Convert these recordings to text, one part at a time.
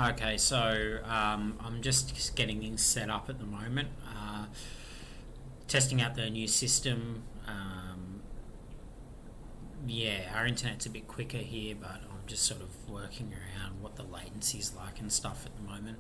Okay, so I'm just getting things set up at the moment, testing out the new system. Yeah, our internet's a bit quicker here, but I'm just sort of working around what the latency's like and stuff at the moment.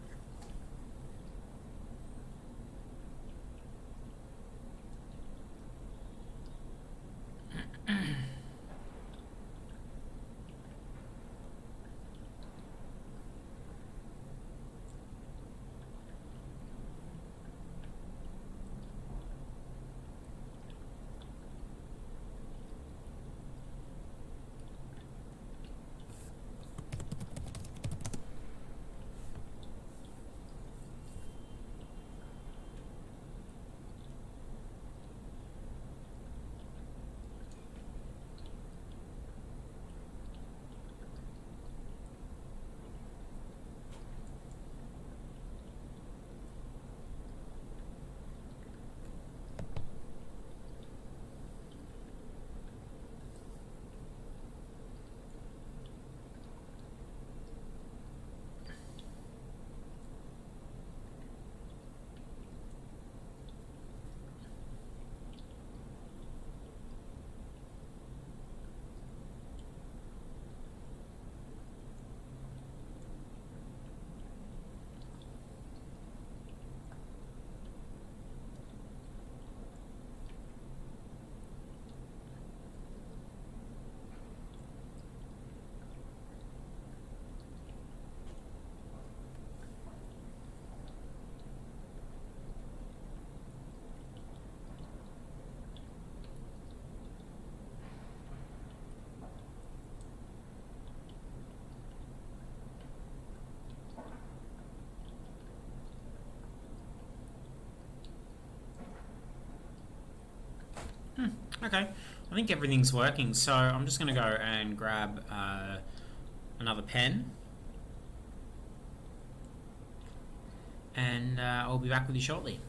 Okay, I think everything's working, so I'm just going to go and grab another pen, and I'll be back with you shortly.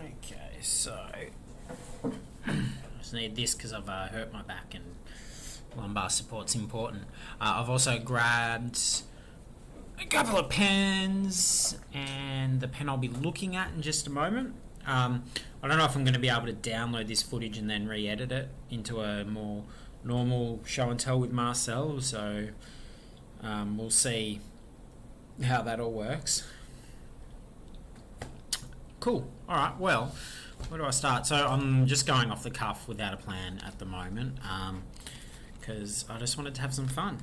Okay, so I just need this because I've hurt my back and lumbar support's important. I've also grabbed a couple of pens and the pen I'll be looking at in just a moment. I don't know if I'm going to be able to download this footage and then re-edit it into a more normal show and tell with Marcel, so we'll see how that all works. Cool. Alright, well, where do I start? So I'm just going off the cuff without a plan at the moment, because I just wanted to have some fun.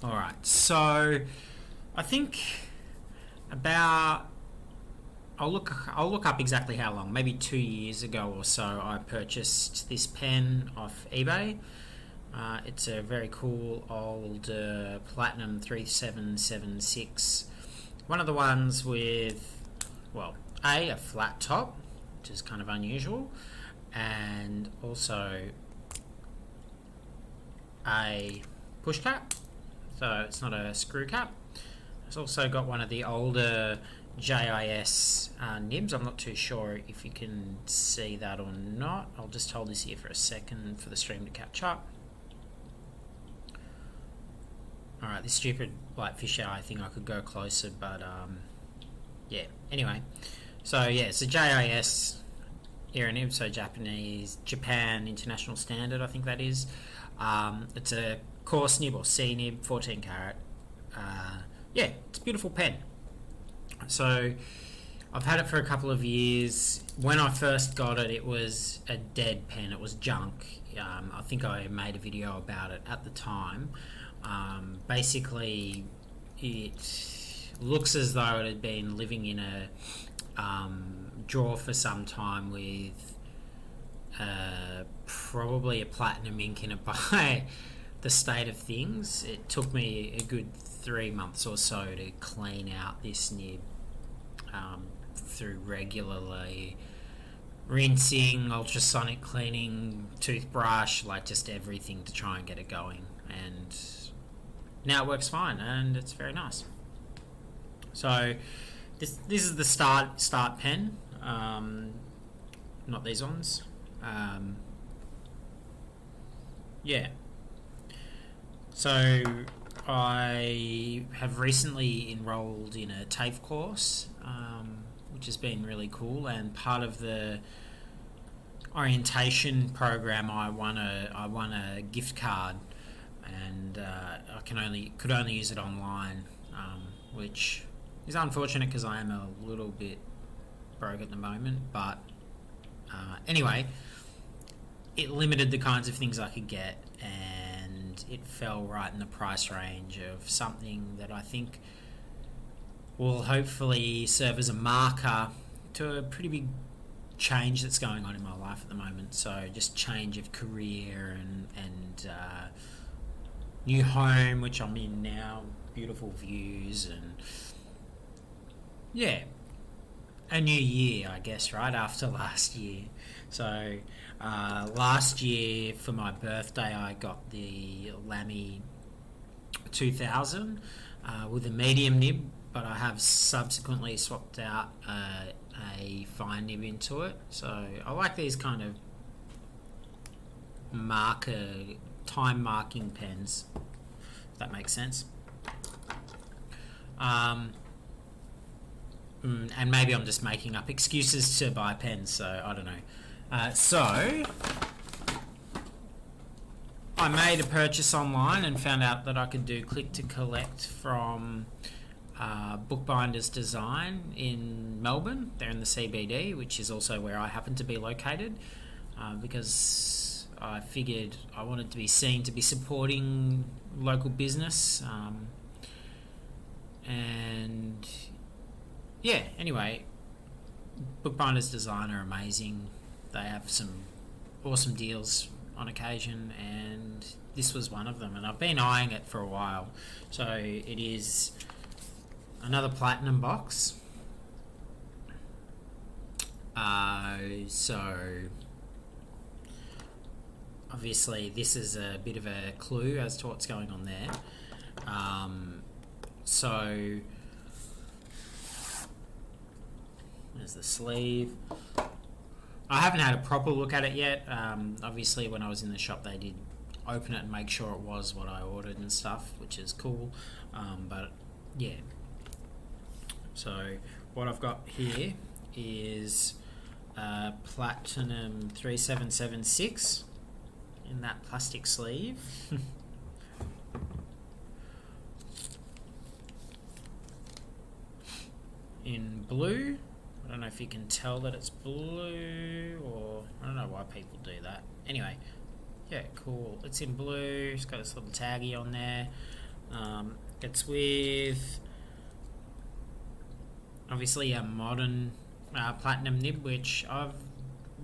Alright, so I think about I'll look up exactly how long. Maybe 2 years ago or so, I purchased this pen off eBay. It's a very cool old Platinum 3776. One of the ones with, well, a flat top, which is kind of unusual, and also a push cap, so it's not a screw cap. It's also got one of the older JIS nibs. I'm not too sure if you can see that or not. I'll just hold this here for a second for the stream to catch up. Alright, this stupid like fisheye thing, I could go closer, but yeah, anyway. So yeah, it's a JIS era nib, so Japan International Standard, I think that is. It's a coarse nib or C nib, 14 carat. Yeah, it's a beautiful pen. So I've had it for a couple of years. When I first got it, it was a dead pen. It was junk. I think I made a video about it at the time. Basically, it looks as though it had been living in a drawer for some time with probably a platinum ink in it by the state of things. It took me a good 3 months or so to clean out this nib through regularly rinsing, ultrasonic cleaning, toothbrush, like just everything to try and get it going. And now it works fine, and it's very nice. So this is the start pen, not these ones. Yeah. So I have recently enrolled in a TAFE course, which has been really cool, and part of the orientation program I won a gift card, and I could only use it online, which is unfortunate because I am a little bit broke at the moment, but anyway, it limited the kinds of things I could get, and it fell right in the price range of something that I think will hopefully serve as a marker to a pretty big change that's going on in my life at the moment. So just change of career and new home, which I'm in now, beautiful views, and yeah, a new year, I guess, right after last year. So last year for my birthday I got the Lamy 2000 with a medium nib, but I have subsequently swapped out a fine nib into it. So I like these kind of time marking pens, if that makes sense. And maybe I'm just making up excuses to buy pens, so I don't know. So I made a purchase online and found out that I could do click to collect from Bookbinders Design in Melbourne. They're in the CBD, which is also where I happen to be located, because I figured I wanted to be seen to be supporting local business, and yeah, anyway, Bookbinders Design are amazing. They have some awesome deals on occasion, and this was one of them, and I've been eyeing it for a while. So it is another platinum box. So obviously this is a bit of a clue as to what's going on there. So there's the sleeve. I haven't had a proper look at it yet. Obviously when I was in the shop they did open it and make sure it was what I ordered and stuff, which is cool. But yeah, so what I've got here is Platinum 3776 in that plastic sleeve. In blue. I don't know if you can tell that it's blue, or I don't know why people do that. Anyway, yeah, cool. It's in blue. It's got this little taggy on there. It's with obviously a modern platinum nib, which I've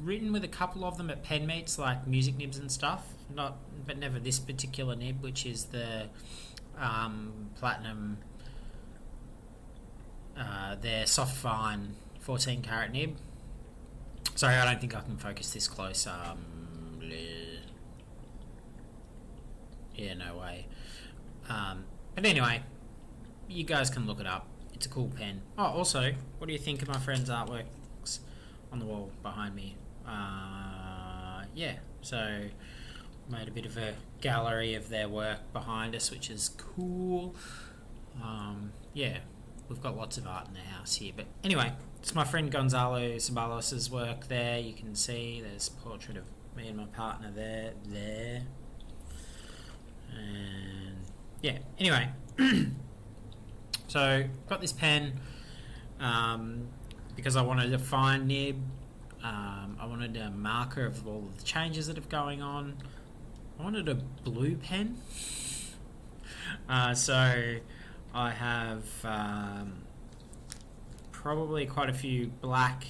written with a couple of them at pen meets, like music nibs and stuff. But never this particular nib, which is the platinum. Their soft fine 14 carat nib. Sorry, I don't think I can focus this close. Yeah, no way. But anyway, you guys can look it up. It's a cool pen. Oh, also, what do you think of my friend's artworks on the wall behind me? Yeah, so made a bit of a gallery of their work behind us, which is cool. Yeah, we've got lots of art in the house here. But anyway, it's my friend Gonzalo Ceballos' work there. You can see there's a portrait of me and my partner there. And yeah, anyway. So, got this pen because I wanted a fine nib. I wanted a marker of all the changes that are going on. I wanted a blue pen. So, I have probably quite a few black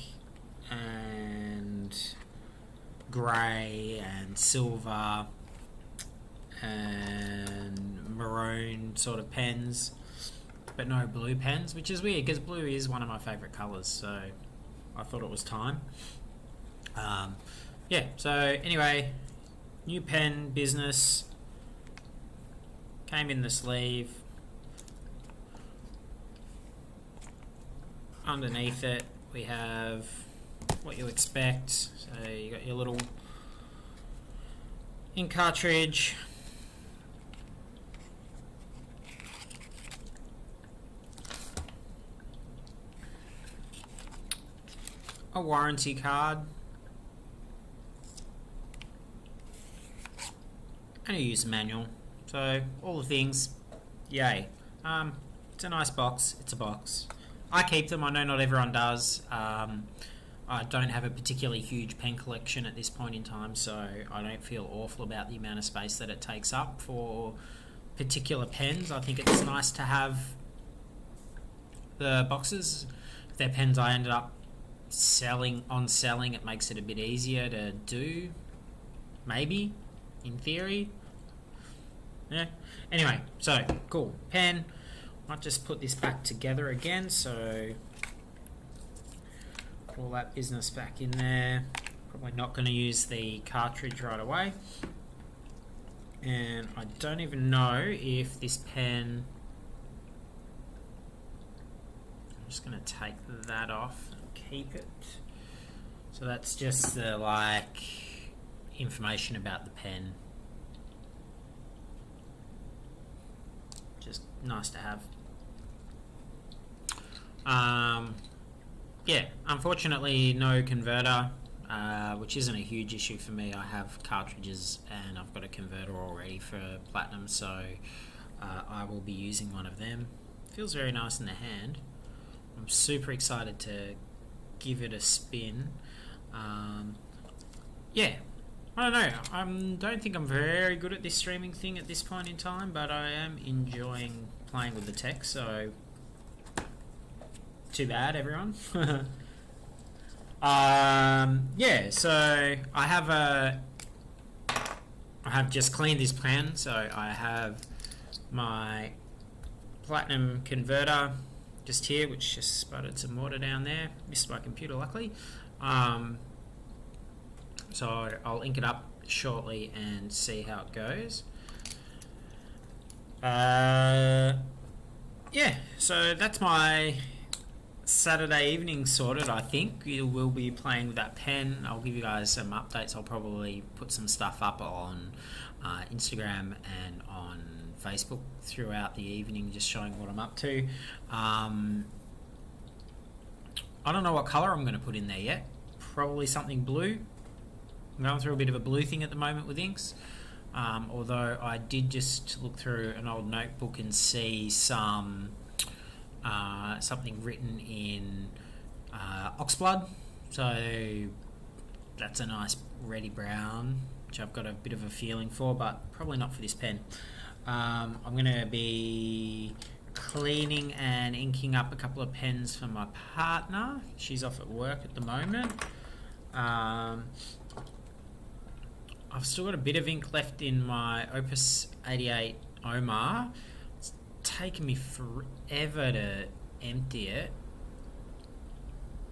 and grey and silver and maroon sort of pens, but no blue pens, which is weird because blue is one of my favourite colours, so I thought it was time. Yeah, so anyway, new pen business, came in the sleeve. Underneath it we have what you expect, so you got your little ink cartridge, a warranty card, and a user manual. So all the things, yay. It's a nice box. It's a box. I keep them. I know not everyone does. I don't have a particularly huge pen collection at this point in time, so I don't feel awful about the amount of space that it takes up for particular pens. I think it's nice to have the boxes. If they're pens I ended up selling, it makes it a bit easier to do, maybe, in theory. Yeah. Anyway, so cool pen. Might just put this back together again, so put all that business back in there. Probably not going to use the cartridge right away, and I don't even know if this pen, I'm just going to take that off and keep it. So that's just the information about the pen. Just nice to have. Yeah, unfortunately no converter, which isn't a huge issue for me. I have cartridges and I've got a converter already for platinum, so I will be using one of them. Feels very nice in the hand. I'm super excited to give it a spin. Yeah, I don't know. I don't think I'm very good at this streaming thing at this point in time, but I am enjoying playing with the tech, so too bad, everyone. Yeah, so I have just cleaned this pen, so I have my platinum converter just here, which just sputtered some water down there. Missed my computer, luckily. So I'll ink it up shortly and see how it goes. Yeah, so that's my Saturday evening sorted. I think we will be playing with that pen. I'll give you guys some updates. I'll probably put some stuff up on Instagram and on Facebook throughout the evening, just showing what I'm up to. I don't know what colour I'm going to put in there yet. Probably something blue. I'm going through a bit of a blue thing at the moment with inks. Although I did just look through an old notebook and see some something written in oxblood, so that's a nice reddy brown, which I've got a bit of a feeling for, but probably not for this pen. I'm going to be cleaning and inking up a couple of pens for my partner. She's off at work at the moment. I've still got a bit of ink left in my Opus 88 Omar. It's taken me forever to empty it,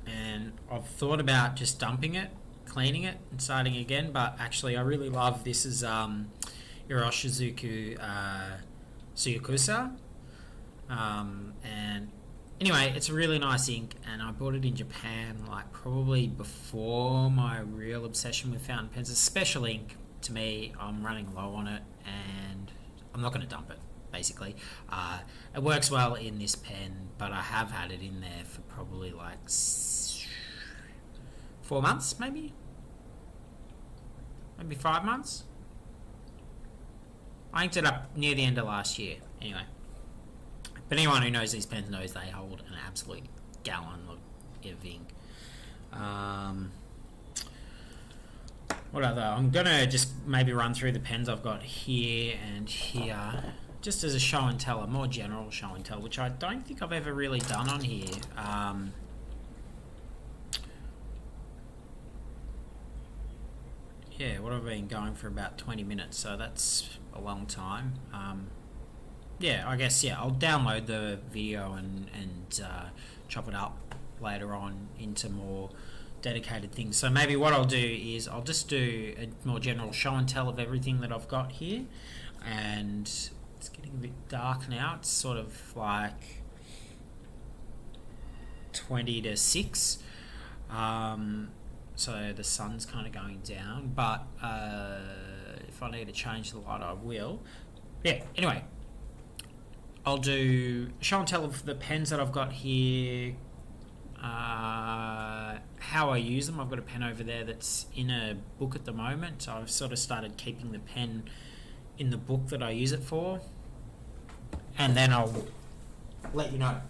and I've thought about just dumping it, cleaning it, and starting again. But actually, I really love this. Is Iroshizuku Tsuyakusa, and anyway, it's a really nice ink, and I bought it in Japan, like probably before my real obsession with fountain pens. It's special ink to me. I'm running low on it, and I'm not going to dump it. Basically, it works well in this pen, but I have had it in there for probably like 4 months, maybe 5 months. I inked it up near the end of last year, anyway. But anyone who knows these pens knows they hold an absolute gallon of ink. What other? I'm gonna just maybe run through the pens I've got here and here, just as a show and tell, a more general show and tell, which I don't think I've ever really done on here. Yeah, what have I been going for about 20 minutes, so that's a long time. Yeah, I guess, yeah, I'll download the video and chop it up later on into more dedicated things. So maybe what I'll do is I'll just do a more general show and tell of everything that I've got here. And it's getting a bit dark now. It's sort of like 20 to 6. So the sun's kind of going down. But if I need to change the light, I will. Yeah, anyway. I'll do show and tell of the pens that I've got here, how I use them. I've got a pen over there that's in a book at the moment, so I've sort of started keeping the pen in the book that I use it for, and then I'll let you know.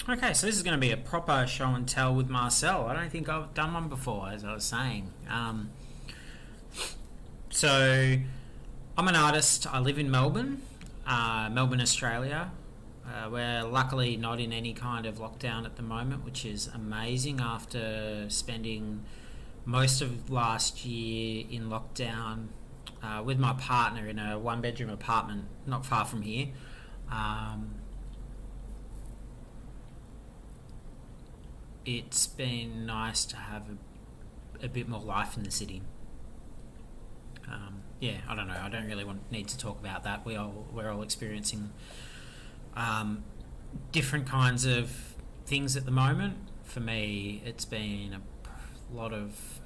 Okay, so this is going to be a proper show and tell with Marcel. I don't think I've done one before, as I was saying. So, I'm an artist. I live in Melbourne, Australia. We're luckily not in any kind of lockdown at the moment, which is amazing after spending most of last year in lockdown with my partner in a one-bedroom apartment not far from here. It's been nice to have a bit more life in the city. Yeah, I don't know. I don't really need to talk about that. We're all experiencing different kinds of things at the moment. For me, it's been a lot of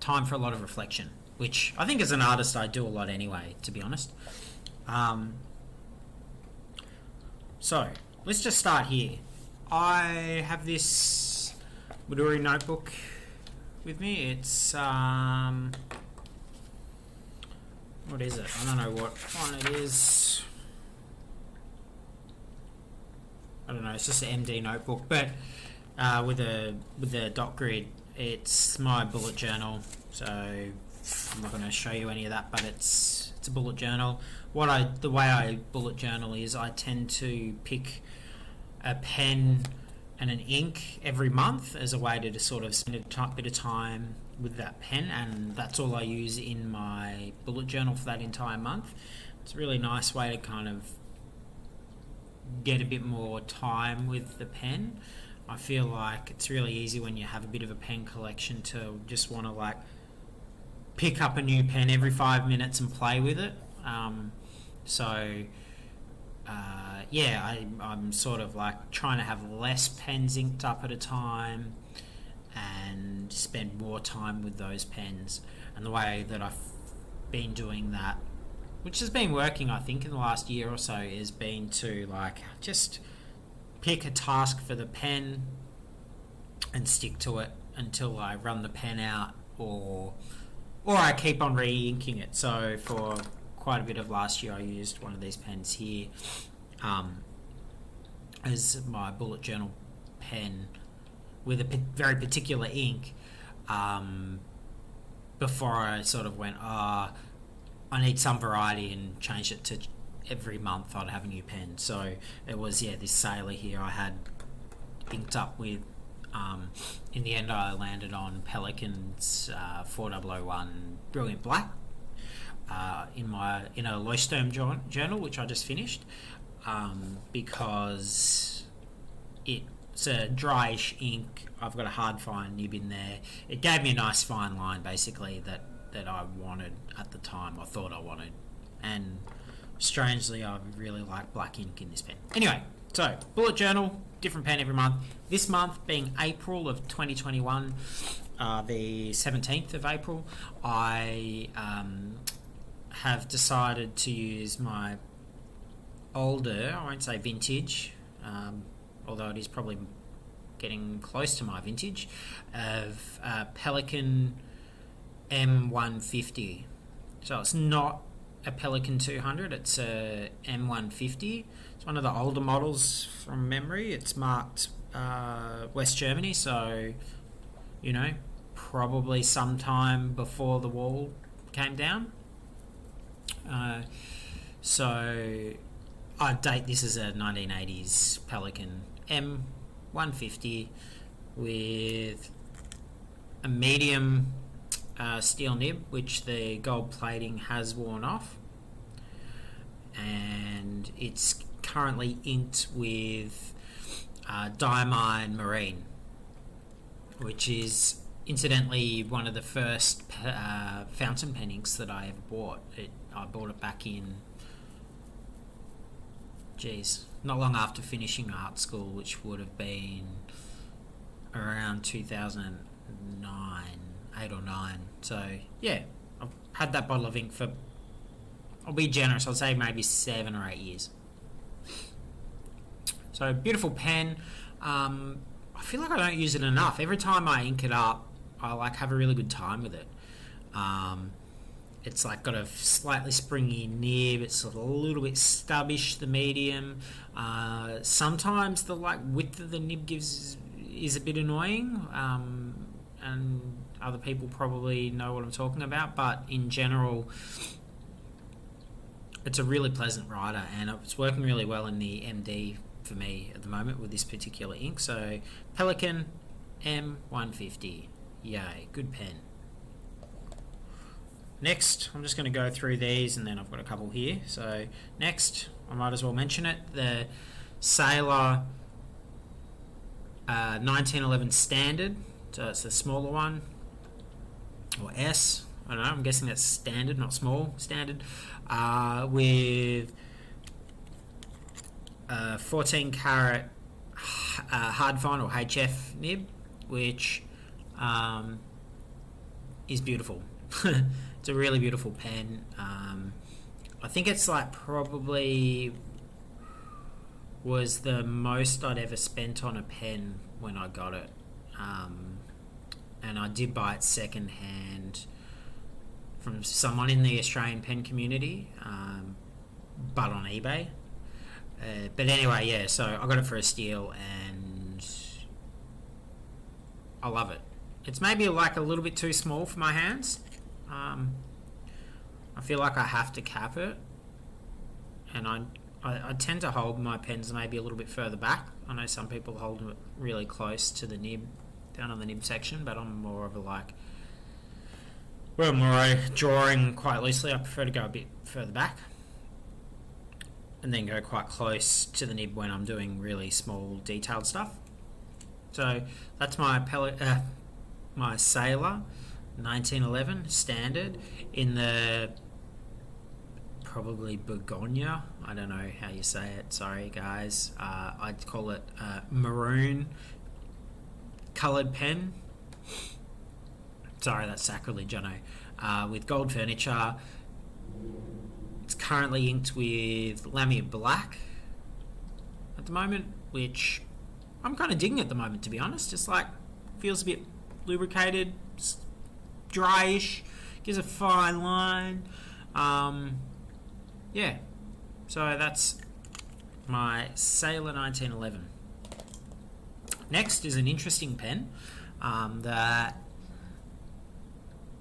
time for a lot of reflection, which I think as an artist I do a lot anyway, to be honest. So let's just start here. I have this Midori notebook with me. It's what is it? I don't know what one it is. I don't know. It's just an MD notebook, but with a dot grid. It's my bullet journal. So I'm not going to show you any of that, but it's a bullet journal. The way I bullet journal is I tend to pick a pen and an ink every month as a way to sort of spend a bit of time with that pen, and that's all I use in my bullet journal for that entire month. It's a really nice way to kind of get a bit more time with the pen. I feel like it's really easy when you have a bit of a pen collection to just want to like pick up a new pen every 5 minutes and play with it. I'm sort of like trying to have less pens inked up at a time and spend more time with those pens. And the way that I've been doing that, which has been working I think in the last year or so, is been to like just pick a task for the pen and stick to it until I run the pen out, or I keep on re-inking it. So for quite a bit of last year I used one of these pens here as my bullet journal pen with a very particular ink before I sort of went, I need some variety and change it to every month I'd have a new pen. So it was, this Sailor here I had inked up with. In the end I landed on Pelikan's 4001 Brilliant Black in a Leuchtturm journal, which I just finished, because it's a dryish ink. I've got a hard fine nib in there. It gave me a nice fine line basically that I wanted at the time. I thought I wanted, and strangely I really like black ink in this pen. Anyway, so bullet journal, different pen every month. This month being April of 2021, the 17th of April, I have decided to use my older, I won't say vintage, although it is probably getting close to my vintage, of Pelikan M150. So it's not a Pelikan 200, it's a M150. It's one of the older models from memory. It's marked West Germany, so probably sometime before the wall came down. So I'd date this as a 1980s Pelikan M150 with a medium steel nib, which the gold plating has worn off, and it's currently inked with Diamine Marine, which is incidentally one of the first fountain pen inks that I ever bought. I bought it back in, not long after finishing art school, which would have been around 2009, 8 or 9. So yeah, I've had that bottle of ink for, I'll be generous, I'll say maybe 7 or 8 years. So beautiful pen. I feel like I don't use it enough. Every time I ink it up, I have a really good time with it. It's got a slightly springy nib. It's a little bit stubbish, the medium. Sometimes the width of the nib is a bit annoying, and other people probably know what I'm talking about. But in general, it's a really pleasant writer, and it's working really well in the MD for me at the moment with this particular ink. So Pelikan M150, yay, good pen. Next, I'm just going to go through these, and then I've got a couple here. So next, I might as well mention it, the Sailor 1911 Standard. So it's the smaller one, or S, I don't know, I'm guessing that's standard, not small, standard, with 14 karat hard fine or HF nib, which is beautiful. It's a really beautiful pen. I think it's probably was the most I'd ever spent on a pen when I got it, and I did buy it second hand from someone in the Australian pen community, but on eBay. But anyway, yeah, so I got it for a steal, and I love it. It's maybe a little bit too small for my hands. I feel like I have to cap it, and I tend to hold my pens maybe a little bit further back. I know some people hold it really close to the nib, down on the nib section, but I'm more of a when we're drawing quite loosely, I prefer to go a bit further back and then go quite close to the nib when I'm doing really small detailed stuff. So that's my my Sailor 1911 Standard in the probably Begonia, I don't know how you say it, sorry guys, I'd call it maroon coloured pen. Sorry, that's sacrilege, I know. With gold furniture. It's currently inked with Lamy Black at the moment, which I'm kind of digging at the moment, to be honest. Just feels a bit lubricated, dryish, gives a fine line. Yeah, so that's my Sailor 1911. Next is an interesting pen that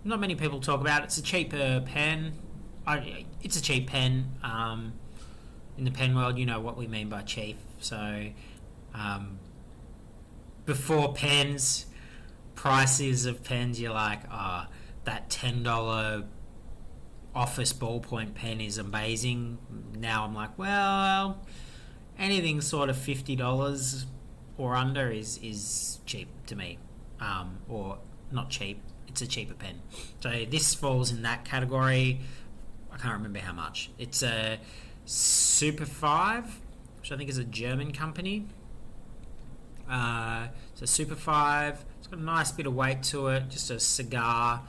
not many people talk about. It's a cheaper pen. it's a cheap pen. In the pen world, you know what we mean by cheap. So before pens, prices of pens, you're like, that $10 office ballpoint pen is amazing. Now I'm like, well, anything sort of $50 or under is cheap to me, or not cheap. It's a cheaper pen. So this falls in that category. I can't remember how much. It's a Super 5, which I think is a German company. So Super 5. It's got a nice bit of weight to it. Just a cigar.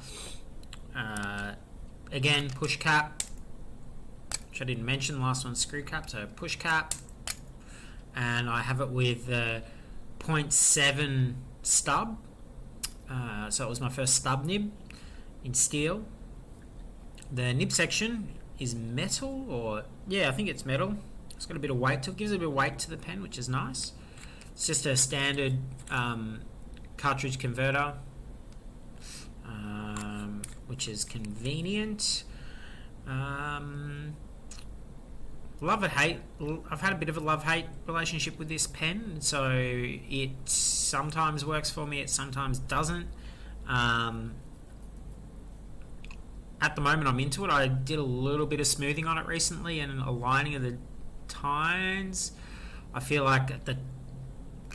Again, push cap, which I didn't mention. The last one's screw cap. So push cap. And I have it with a 0.7 stub. So it was my first stub nib in steel. The nib section is metal, or I think it's metal. It's got a bit of weight to it. Gives a bit of weight to the pen, which is nice. It's just a standard cartridge converter, which is convenient. Love and hate. I've had a bit of a love-hate relationship with this pen, so it sometimes works for me, it sometimes doesn't. At the moment I'm into it. I did a little bit of smoothing on it recently and aligning of the tines. I feel like at the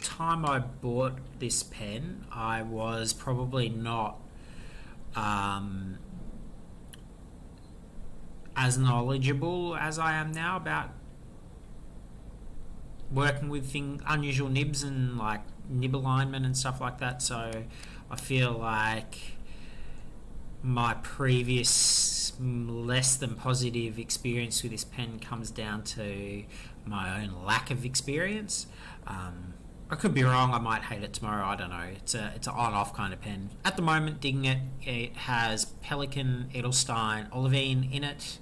time I bought this pen, I was probably not as knowledgeable as I am now about working with unusual nibs and like nib alignment and stuff like that. So I feel like my previous less than positive experience with this pen comes down to my own lack of experience. I could be wrong. I might hate it tomorrow. I don't know. It's an on-off kind of pen. At the moment, digging it. It has Pelikan, Edelstein, Olivine in it.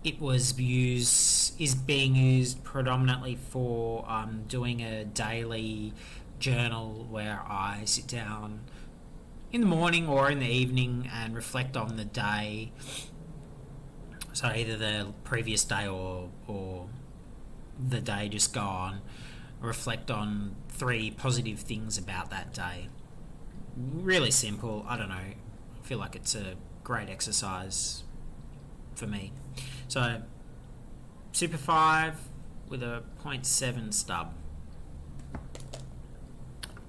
It is being used predominantly for doing a daily journal where I sit down in the morning or in the evening and reflect on the day. So either the previous day or the day just gone. Reflect on 3 positive things about that day. Really simple. I don't know. I feel like it's a great exercise for me. So Super 5 with a 0.7 stub.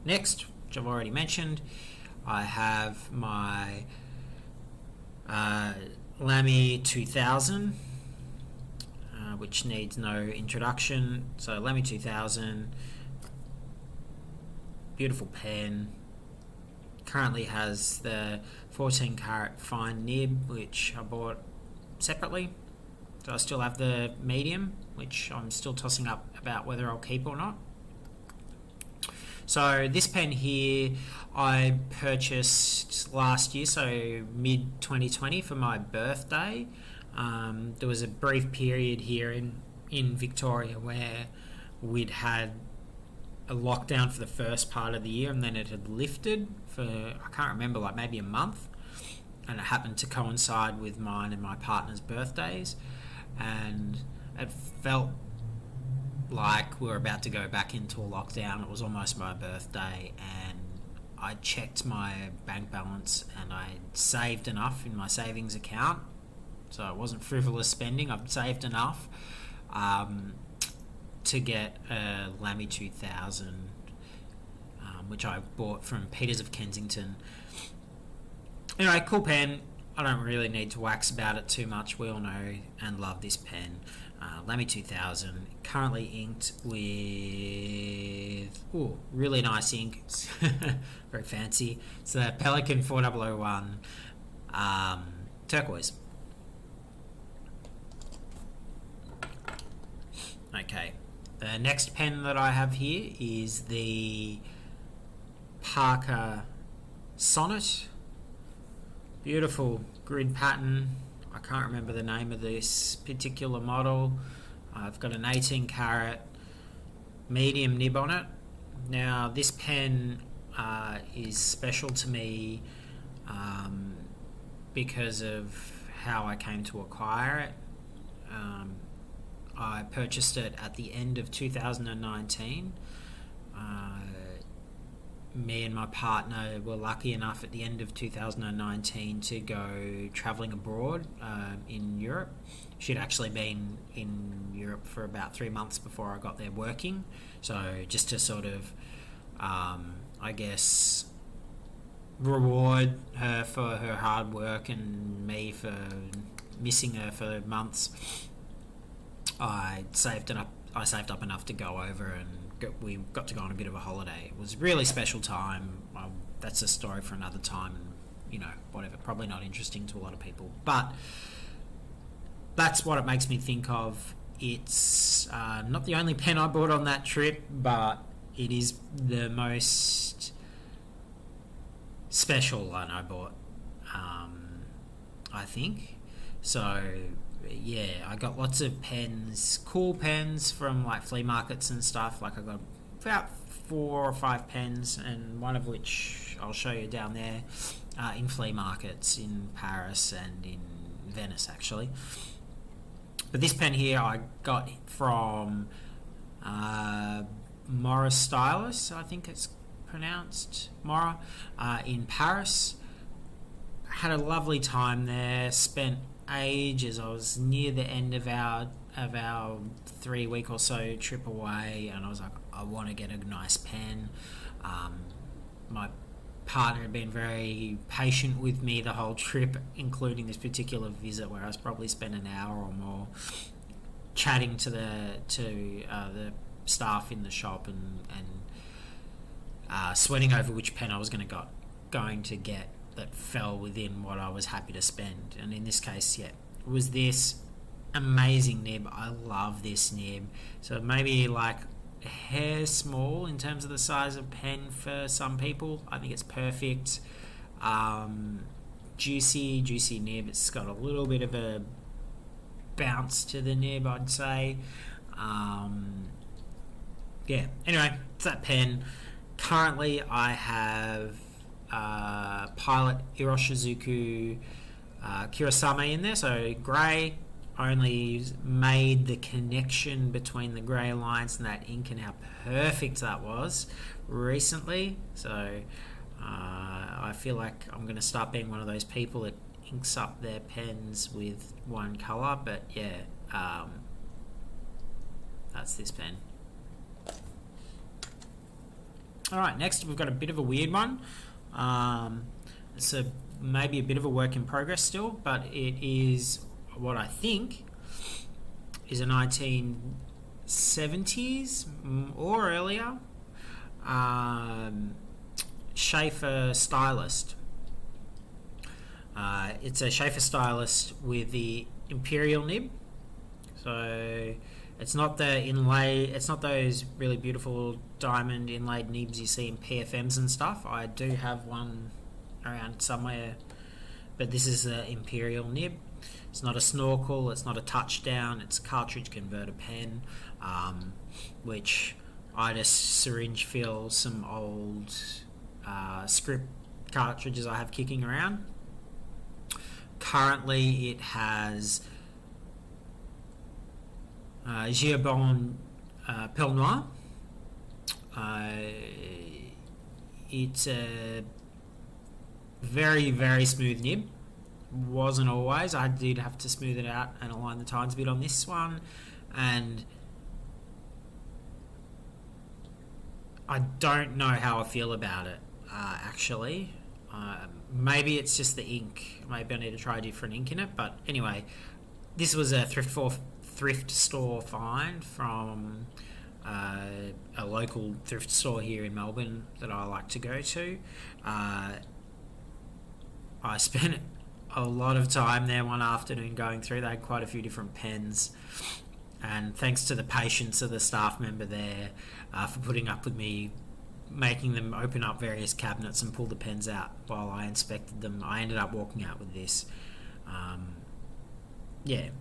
Next, which I've already mentioned, I have my Lamy 2000, which needs no introduction. So Lamy 2000, beautiful pen. Currently has the 14 karat fine nib, which I bought separately. So I still have the medium, which I'm still tossing up about whether I'll keep or not. So this pen here I purchased last year, so mid 2020 for my birthday. There was a brief period here in Victoria where we'd had a lockdown for the first part of the year, and then it had lifted for, I can't remember, like maybe a month, and it happened to coincide with mine and my partner's birthdays, and it felt like we were about to go back into a lockdown. It was almost my birthday, and I checked my bank balance and I saved enough in my savings account, so it wasn't frivolous spending. I've saved enough to get a Lamy 2000, which I bought from Peters of Kensington. Anyway, cool pen. I don't really need to wax about it too much. We all know and love this pen. Lamy 2000, currently inked with really nice ink. It's very fancy. It's the Pelikan 4001 turquoise. Okay, the next pen that I have here is the Parker Sonnet. Beautiful grid pattern. I can't remember the name of this particular model. I've got an 18 karat medium nib on it. Now this pen is special to me because of how I came to acquire it. I purchased it at the end of 2019. Me and my partner were lucky enough at the end of 2019 to go travelling abroad in Europe. She'd actually been in Europe for about 3 months before I got there working. So just to sort of, I guess, reward her for her hard work and me for missing her for months, I saved up enough to go over, and we got to go on a bit of a holiday. It was a really special time. That's a story for another time, and whatever, probably not interesting to a lot of people, but that's what it makes me think of. It's not the only pen I bought on that trip, but it is the most special one I bought, I think. So yeah, I got lots of pens, cool pens from like flea markets and stuff. Like I got about 4 or 5 pens, and one of which I'll show you down there, in flea markets in Paris and in Venice actually. But this pen here I got from Morris Stylus, I think it's pronounced Mora, in Paris. Had a lovely time there, spent ages. I was near the end of our 3-week or so trip away, and I was like, I want to get a nice pen. My partner had been very patient with me the whole trip, including this particular visit where I was probably spent an hour or more chatting to the staff in the shop and sweating over which pen I was going to get that fell within what I was happy to spend. And in this case, it was this amazing nib. I love this nib. So maybe like a hair small in terms of the size of pen for some people. I think it's perfect. Juicy nib. It's got a little bit of a bounce to the nib, I'd say. Anyway, it's that pen. Currently I have Pilot Iroshizuku Kurosame in there, so grey. Only made the connection between the grey lines and that ink and how perfect that was recently. So I feel like I'm going to start being one of those people that inks up their pens with one colour. But yeah, that's this pen. Alright, next we've got a bit of a weird one. It's maybe a bit of a work in progress still, but it is what I think is a 1970s or earlier Schaefer stylist. It's a Schaefer stylist with the imperial nib. So it's not the inlay, it's not those really beautiful diamond inlaid nibs you see in PFMs and stuff. I do have one around somewhere, but this is the imperial nib. It's not a snorkel, it's not a touchdown, it's a cartridge converter pen, which I just syringe fill some old script cartridges I have kicking around. Currently it has Giabon Pel Noir. It's a very, very smooth nib. Wasn't always. I did have to smooth it out and align the tines a bit on this one, and I don't know how I feel about it actually. Maybe it's just the ink. Maybe I need to try a different ink in it, but anyway, this was a thrift store find from a local thrift store here in Melbourne that I like to go to. I spent a lot of time there one afternoon going through. They had quite a few different pens, and thanks to the patience of the staff member there for putting up with me making them open up various cabinets and pull the pens out while I inspected them, I ended up walking out with this.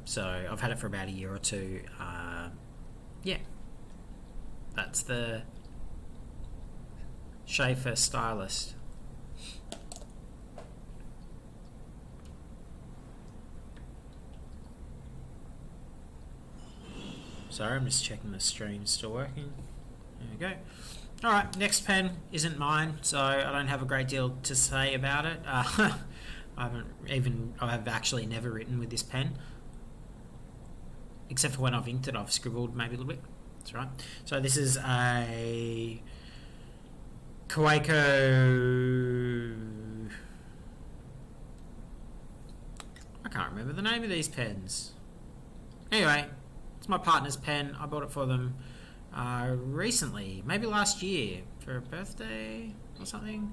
So I've had it for about a year or two. That's the Schaefer stylist. Sorry, I'm just checking the stream's still working. There we go. Alright, next pen isn't mine, so I don't have a great deal to say about it. I've actually never written with this pen. Except for when I've inked it, I've scribbled maybe a little bit. That's right. So this is a Queco. I can't remember the name of these pens. Anyway, it's my partner's pen. I bought it for them recently, maybe last year, for a birthday or something.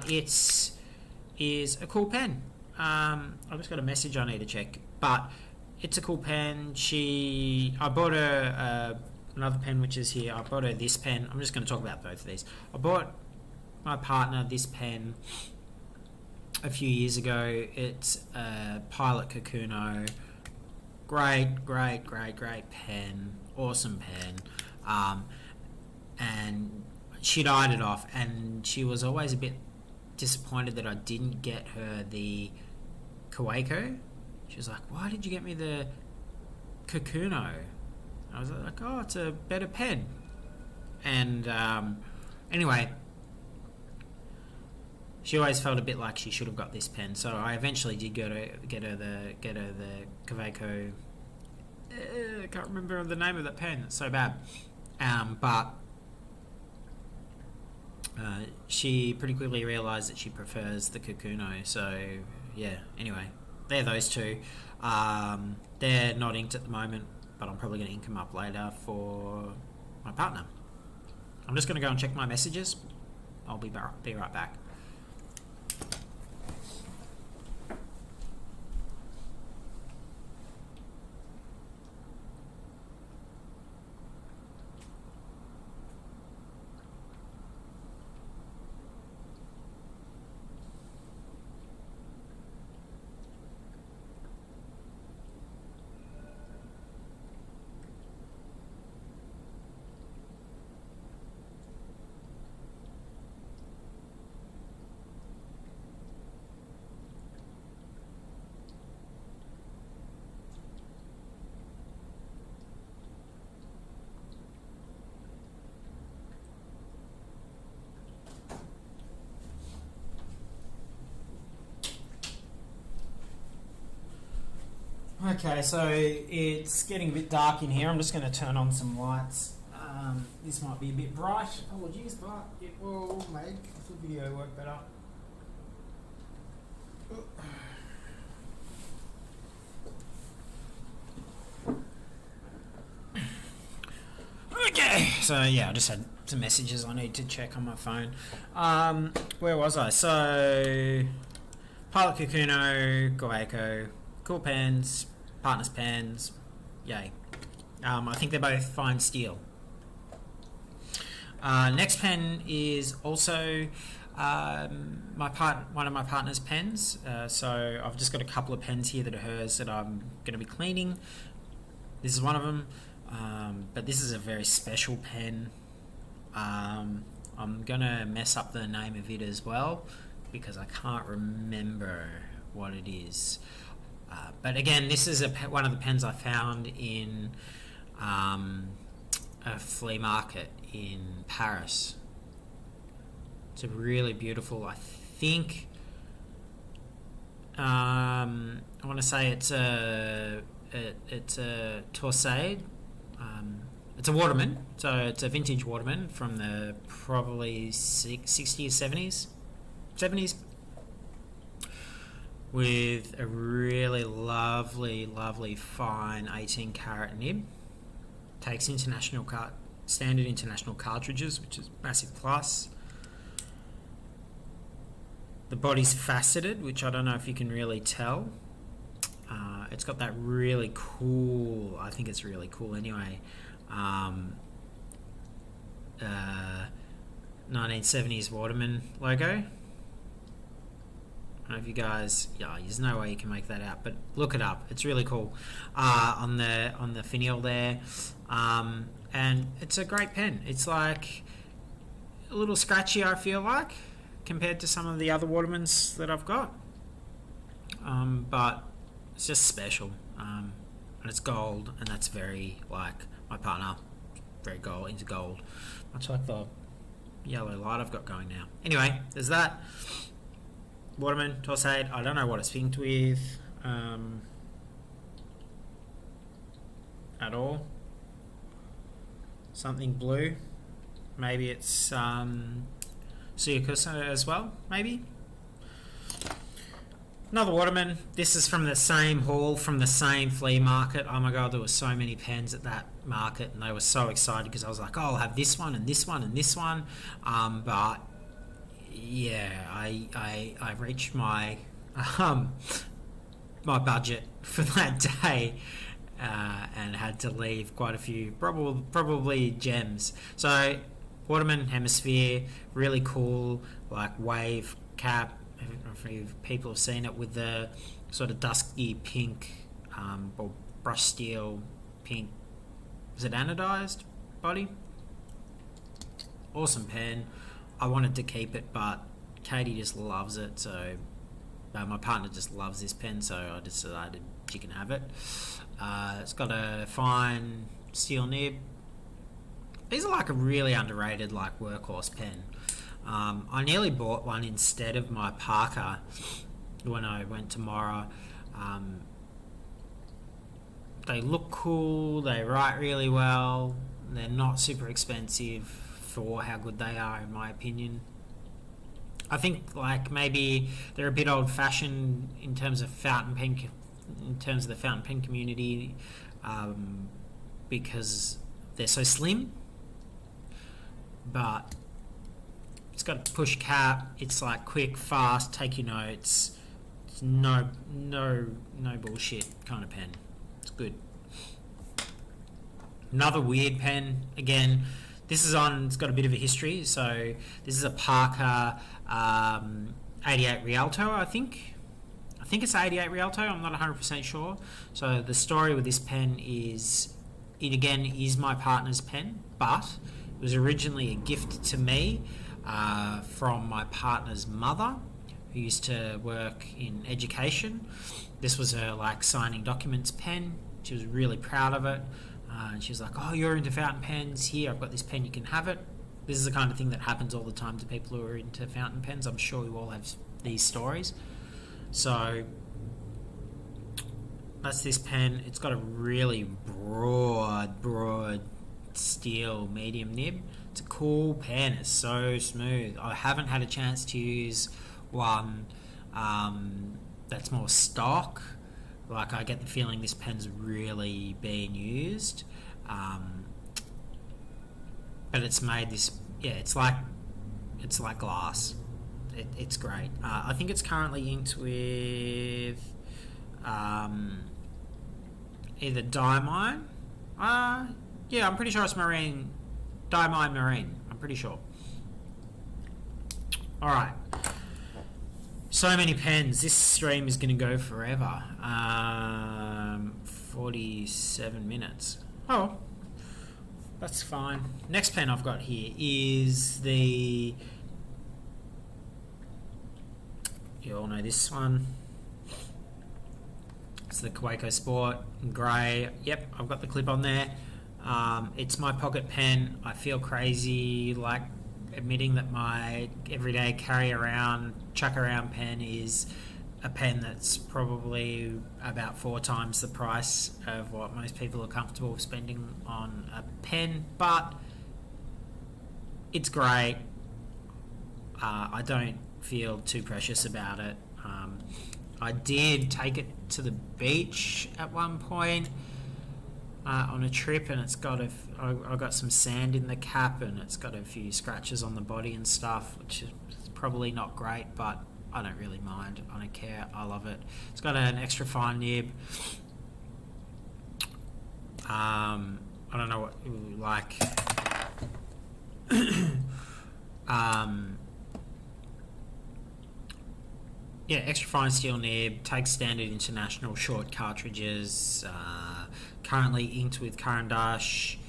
It is a cool pen. I've just got a message I need to check, but it's a cool pen. I bought her another pen which is here. I bought her this pen. I'm just going to talk about both of these. I bought my partner this pen a few years ago. It's a Pilot Cacuno. Great pen. Awesome pen. And she'd eyed it off, and she was always a bit disappointed that I didn't get her the Queco. She was like, why did you get me the Cacuno? I was like, oh, it's a better pen. And anyway, she always felt a bit like she should have got this pen, so I eventually did get her the Queco. I can't remember the name of that pen. It's so bad. But she pretty quickly realised that she prefers the Cacuno. So yeah. Anyway, they're those two. They're not inked at the moment, but I'm probably going to ink them up later for my partner. I'm just going to go and check my messages. I'll be right back. Okay, so it's getting a bit dark in here. I'm just going to turn on some lights. This might be a bit bright. Apologies, but it will make the video work better. Okay, so yeah, I just had some messages I need to check on my phone. Where was I? So, Pilot Cacuno, Queco, cool pens, partner's pens, yay. I think they're both fine steel. Next pen is also one of my partner's pens. So I've just got a couple of pens here that are hers that I'm going to be cleaning. This is one of them, but this is a very special pen. I'm going to mess up the name of it as well because I can't remember what it is. But again, this is one of the pens I found in a flea market in Paris. It's a really beautiful, I think, I want to say it's a Torsade. It's a Waterman, so it's a vintage Waterman from the probably 60s, 70s, with a really lovely fine 18 karat nib. Takes standard international cartridges, which is massive plus. The body's faceted, which I don't know if you can really tell. It's got that really cool, I think it's really cool anyway, 1970s Waterman logo. I don't know if you guys, there's no way you can make that out, but look it up. It's really cool on the finial there, and it's a great pen. It's like a little scratchy, I feel like, compared to some of the other Watermans that I've got, but it's just special. I and it's gold, and that's very like my partner, very gold, into gold, much like the yellow light I've got going now. Anyway, there's that. Waterman, torsade, I don't know what it's synced with at all. Something blue. Maybe it's Suyakusa as well, maybe. Another Waterman. This is from the same haul, from the same flea market. Oh my god, there were so many pens at that market, and they were so excited because I was like, oh, I'll have this one and this one and this one. But yeah, I reached my my budget for that day, and had to leave quite a few probably gems. So Waterman Hemisphere, really cool, like wave cap. I don't know if people have seen it with the sort of dusky pink or brush steel pink. Is it anodized body? Awesome pen. I wanted to keep it, but Katie just loves it, so my partner just loves this pen, so I decided she can have it. It's got a fine steel nib. These are like a really underrated like workhorse pen. I nearly bought one instead of my Parker when I went to Mora. They look cool, they write really well, they're not super expensive for how good they are, in my opinion. I think like maybe they're a bit old-fashioned in terms of fountain pen, in terms of the fountain pen community, because they're so slim. But it's got a push cap. It's like quick, fast, take your notes. It's no bullshit kind of pen. It's good. Another weird pen. Again, this is on. It's got a bit of a history. So this is a Parker 88 Rialto, I think. I think it's 88 Rialto. I'm not 100% sure. So the story with this pen is, it again is my partner's pen, but it was originally a gift to me from my partner's mother, who used to work in education. This was her like signing documents pen. She was really proud of it, and she was like, oh, you're into fountain pens, here, I've got this pen, you can have it. This is the kind of thing that happens all the time to people who are into fountain pens. I'm sure you all have these stories. So that's this pen. It's got a really broad steel medium nib. It's a cool pen. It's so smooth. I haven't had a chance to use one that's more stock. Like, I get the feeling this pen's really being used, but it's made this. Yeah, it's like glass. It's great. I think it's currently inked with either Diamine. Yeah, I'm pretty sure it's marine. Diamine Marine, I'm pretty sure. Alright. So many pens. This stream is going to go forever. 47 minutes. Oh, that's fine. Next pen I've got here is the... You all know this one. It's the Queco Sport in grey. Yep, I've got the clip on there. It's my pocket pen. I feel crazy like admitting that my everyday chuck around pen is a pen that's probably about 4 times the price of what most people are comfortable spending on a pen, but it's great. I don't feel too precious about it. I did take it to the beach at one point on a trip, and I got some sand in the cap, and it's got a few scratches on the body and stuff, which is probably not great, but I don't really mind. I don't care. I love it. It's got an extra fine nib. I don't know what like. Yeah, extra fine steel nib, takes standard international short cartridges, currently inked with Caran d'Ache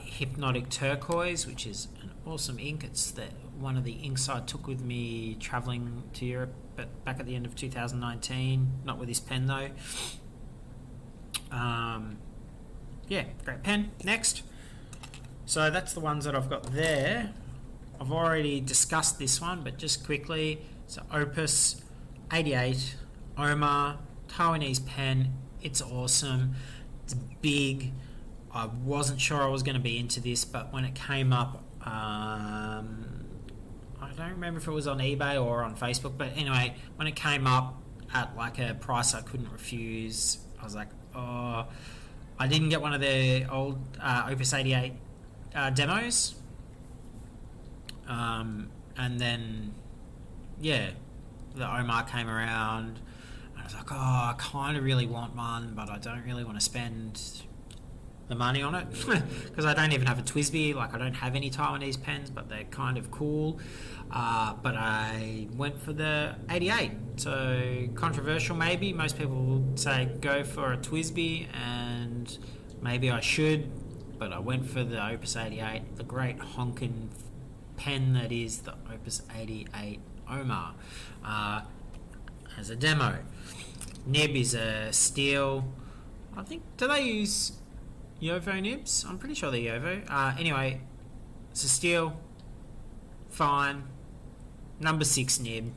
Hypnotic Turquoise, which is an awesome ink. It's one of the inks I took with me travelling to Europe back at the end of 2019, not with this pen though. Yeah, great pen. Next. So that's the ones that I've got there. I've already discussed this one, but just quickly. So Opus 88 Omar Taiwanese pen. It's awesome. It's big. I wasn't sure I was going to be into this, but when it came up, I don't remember if it was on eBay or on Facebook, but anyway, when it came up at like a price I couldn't refuse, I was like, oh, I didn't get one of the old Opus 88 demos, and then yeah, the Omar came around, and I was like, oh, I kind of really want one, but I don't really want to spend the money on it because I don't even have a TWSBI. Like, I don't have any Taiwanese pens, but they're kind of cool. But I went for the 88. So controversial, maybe. Most people will say go for a TWSBI, and maybe I should, but I went for the Opus 88, the great honkin' pen that is the Opus 88 Omar, as a demo. Nib is a steel. I think, do they use Yovo nibs? I'm pretty sure they're Yovo. Anyway, it's a steel, fine, number 6 nib.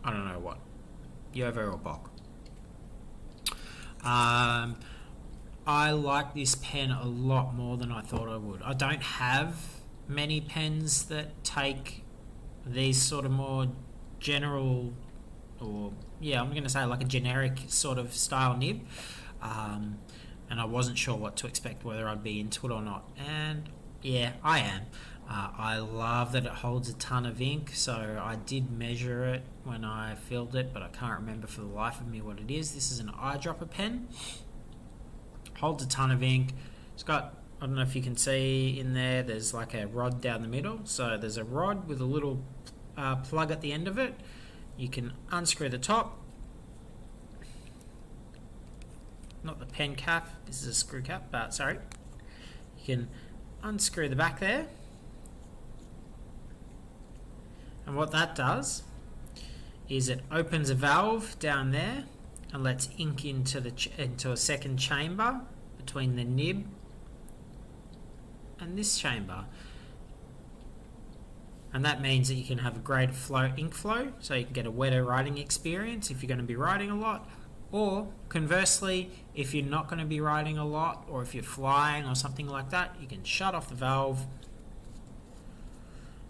I don't know what, Yovo or Bock. I like this pen a lot more than I thought I would. I don't have many pens that take these sort of more general, or yeah, I'm going to say like a generic sort of style nib. And I wasn't sure what to expect, whether I'd be into it or not. And yeah, I am. I love that it holds a ton of ink, so I did measure it when I filled it, but I can't remember for the life of me what it is. This is an eyedropper pen. Holds a ton of ink. It's got, I don't know if you can see in there, there's like a rod down the middle. So there's a rod with a little plug at the end of it. You can unscrew the top. Not the pen cap, this is a screw cap, but sorry. You can unscrew the back there. And what that does is it opens a valve down there and lets ink into a second chamber between the nib and this chamber. And that means that you can have a greater ink flow, so you can get a wetter writing experience if you're going to be writing a lot. Or conversely, if you're not going to be writing a lot, or if you're flying or something like that, you can shut off the valve.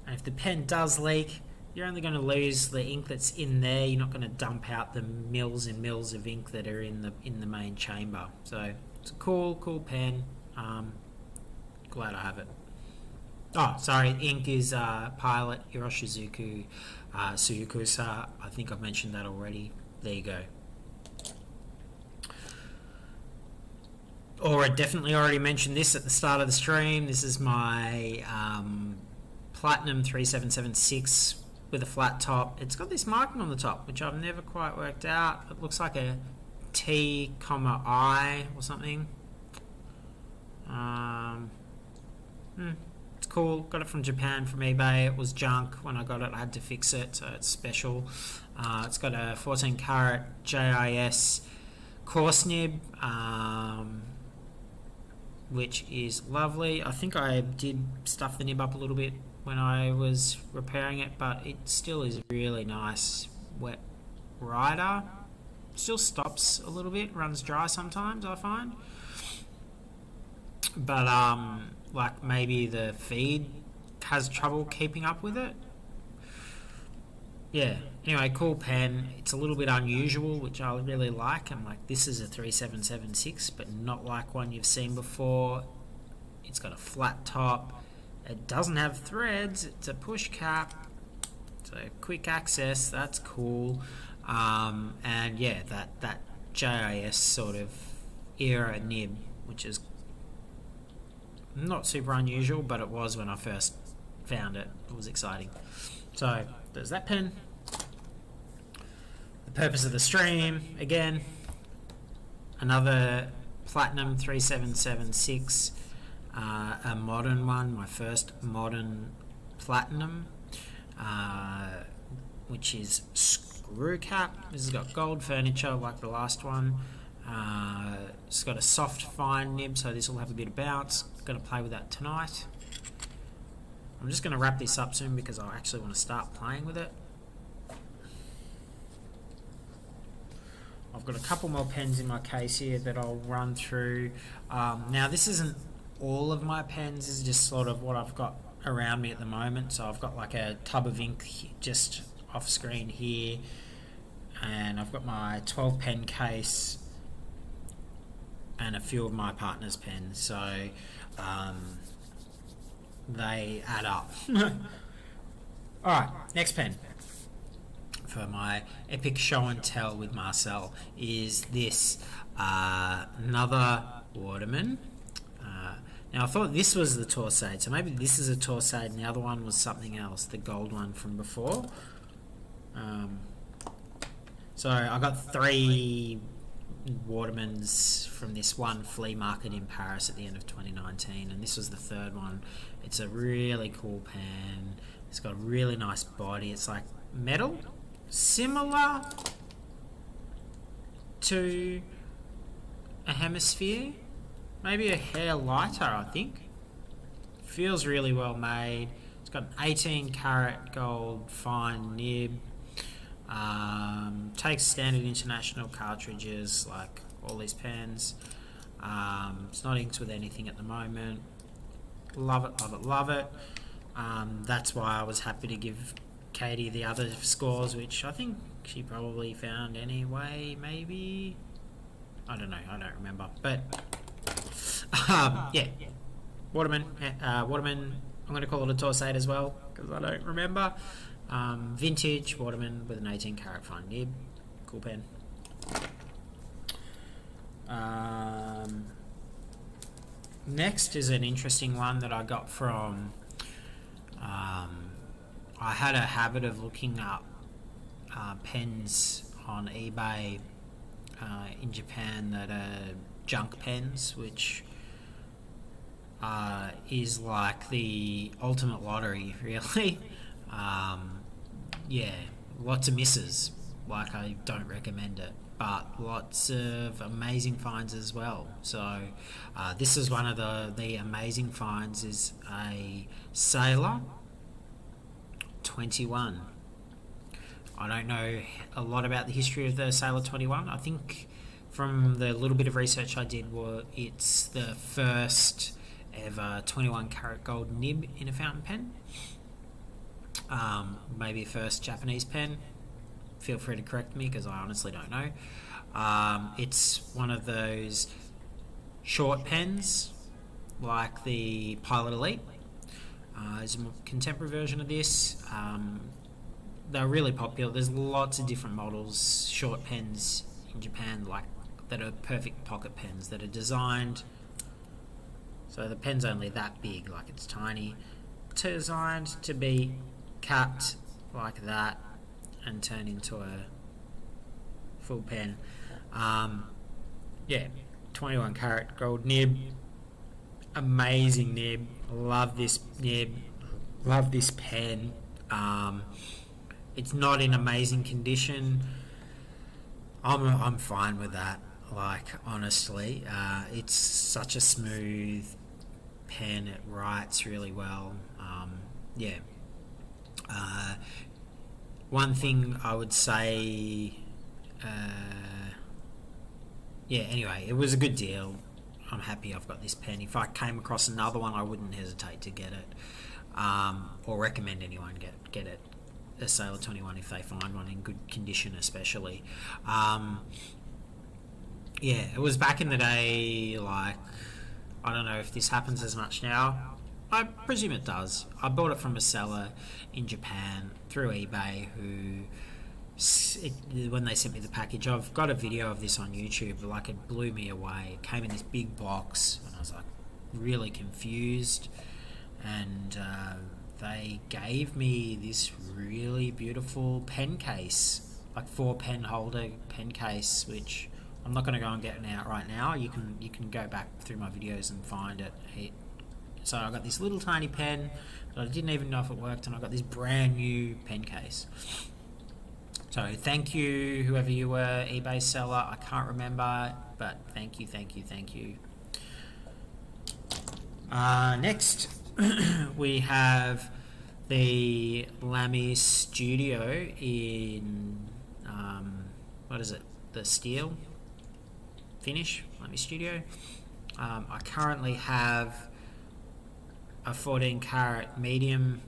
And if the pen does leak, you're only going to lose the ink that's in there. You're not going to dump out the mils and mils of ink that are in the main chamber. So it's a cool pen. Glad I have it. Oh, sorry, ink is Pilot Hiroshizuku Suyukusa. I think I've mentioned that already. There you go. Or I definitely already mentioned this at the start of the stream. This is my Platinum 3776 with a flat top. It's got this marking on the top, which I've never quite worked out. It looks like a T, I or something. It's cool. Got it from Japan from eBay. It was junk when I got it. I had to fix it, so it's special. It's got a 14 karat JIS coarse nib, which is lovely. I think I did stuff the nib up a little bit when I was repairing it, but it still is really nice wet rider. Still stops a little bit, runs dry sometimes, I find. But like maybe the feed has trouble keeping up with it. Yeah, anyway, cool pen. It's a little bit unusual, which I really like. I'm like, this is a 3776, but not like one you've seen before. It's got a flat top. It doesn't have threads. It's a push cap. So quick access, that's cool. And yeah, that JIS sort of era nib, which is not super unusual, but it was when I first found it. It was exciting. So there's that pen. The purpose of the stream, again, another Platinum 3776, a modern one, my first modern Platinum, which is screw cap. This has got gold furniture like the last one. It's got a soft fine nib, so this will have a bit of bounce. Going to play with that tonight. I'm just going to wrap this up soon because I actually want to start playing with it. I've got a couple more pens in my case here that I'll run through. Now this isn't all of my pens, this is just sort of what I've got around me at the moment. So I've got like a tub of ink just off screen here, and I've got my 12 pen case and a few of my partner's pens, so they add up. Alright, next pen for my epic show and tell with Marcel is this another Waterman. Now I thought this was the Torsade, so maybe this is a Torsade and the other one was something else, the gold one from before. So I got 3 Watermans from this one flea market in Paris at the end of 2019, and this was the 3rd one. It's a really cool pen. It's got a really nice body. It's like metal, similar to a Hemisphere, maybe a hair lighter, I think. Feels really well made. It's got an 18 karat gold fine nib. Takes standard international cartridges like all these pens. It's not inked with anything at the moment. Love it, love it, love it. That's why I was happy to give Katie the other scores, which I think she probably found anyway, maybe. I don't know, I don't remember. But yeah, Waterman. Waterman, I'm going to call it a Torsade as well because I don't remember. Vintage Waterman with an 18 karat fine nib. Cool pen. Next is an interesting one that I got from I had a habit of looking up pens on eBay in Japan that are junk pens, which is like the ultimate lottery, really. Yeah, lots of misses. Like, I don't recommend it, but lots of amazing finds as well. So this is one of the amazing finds, is a Sailor 21. I don't know a lot about the history of the Sailor 21. I think from the little bit of research I did, it's the first ever 21 karat gold nib in a fountain pen. Maybe first Japanese pen. Feel free to correct me because I honestly don't know. It's one of those short pens like the Pilot Elite. There's a more contemporary version of this. They're really popular. There's lots of different models, short pens in Japan, like that are perfect pocket pens that are designed so the pen's only that big, like it's tiny, designed to be capped like that and turn into a full pen. Yeah, 21 karat gold nib, amazing nib. Love this nib, love this pen. It's not in amazing condition. I'm fine with that. Like, honestly, it's such a smooth pen. It writes really well. Yeah. One thing I would say, yeah, anyway, it was a good deal. I'm happy I've got this pen. If I came across another one, I wouldn't hesitate to get it, or recommend anyone get it. A Sailor 21 if they find one in good condition, especially. Yeah, it was back in the day. Like, I don't know if this happens as much now. I presume it does. I bought it from a seller in Japan through eBay when they sent me the package. I've got a video of this on YouTube. Like, it blew me away. It came in this big box and I was like really confused, and they gave me this really beautiful pen case, like 4 pen holder pen case, which I'm not going to go and get it out right now. You can go back through my videos and find it. So I got this little tiny pen that I didn't even know if it worked, and I got this brand new pen case. So thank you, whoever you were, eBay seller. I can't remember, but thank you. Next, we have the Lamy Studio in what is it? The steel finish, Lamy Studio. I currently have a 14 carat medium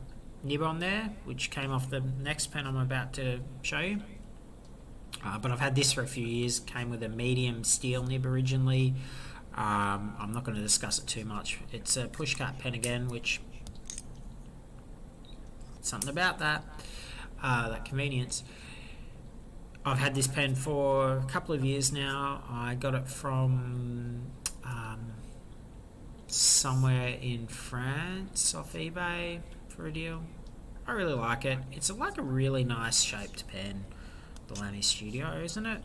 nib on there, which came off the next pen I'm about to show you. But I've had this for a few years. Came with a medium steel nib originally. I'm not going to discuss it too much. It's a pushcut pen again, which something about that convenience. I've had this pen for a couple of years now. I got it from somewhere in France off eBay for a deal. I really like it. It's like a really nice shaped pen, the Lamy Studio, isn't it?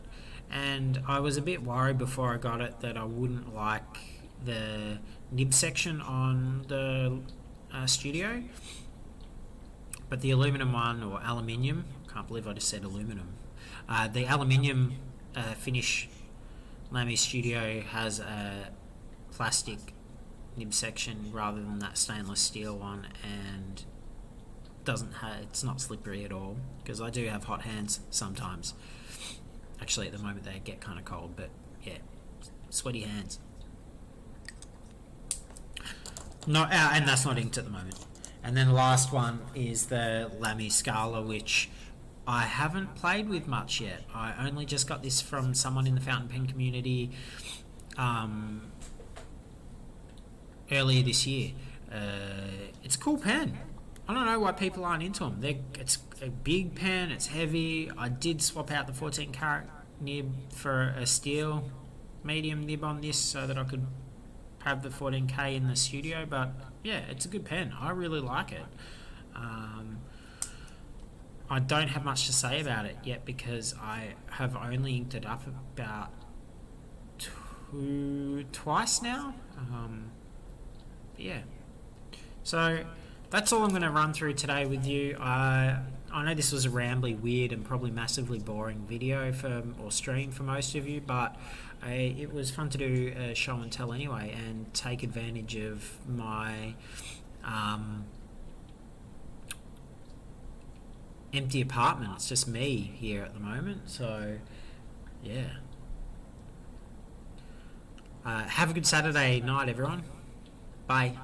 And I was a bit worried before I got it that I wouldn't like the nib section on the Studio, but the aluminum one, or aluminium, can't believe I just said aluminum, the aluminium finish Lamy Studio has a plastic nib section rather than that stainless steel one, and it's not slippery at all, because I do have hot hands sometimes. Actually, at the moment they get kind of cold, but yeah, sweaty hands. No, and that's not inked at the moment. And then the last one is the Lamy Scala, which I haven't played with much yet. I only just got this from someone in the fountain pen community earlier this year. It's a cool pen. I don't know why people aren't into them. It's a big pen, it's heavy. I did swap out the 14 carat nib for a steel medium nib on this so that I could have the 14K in the Studio, but yeah, it's a good pen. I really like it. I don't have much to say about it yet because I have only inked it up about twice now. Yeah. So that's all I'm going to run through today with you. I know this was a rambly, weird, and probably massively boring video or stream for most of you, but it was fun to do a show and tell anyway, and take advantage of my empty apartment. It's just me here at the moment, so yeah. Have a good Saturday night, everyone. Bye.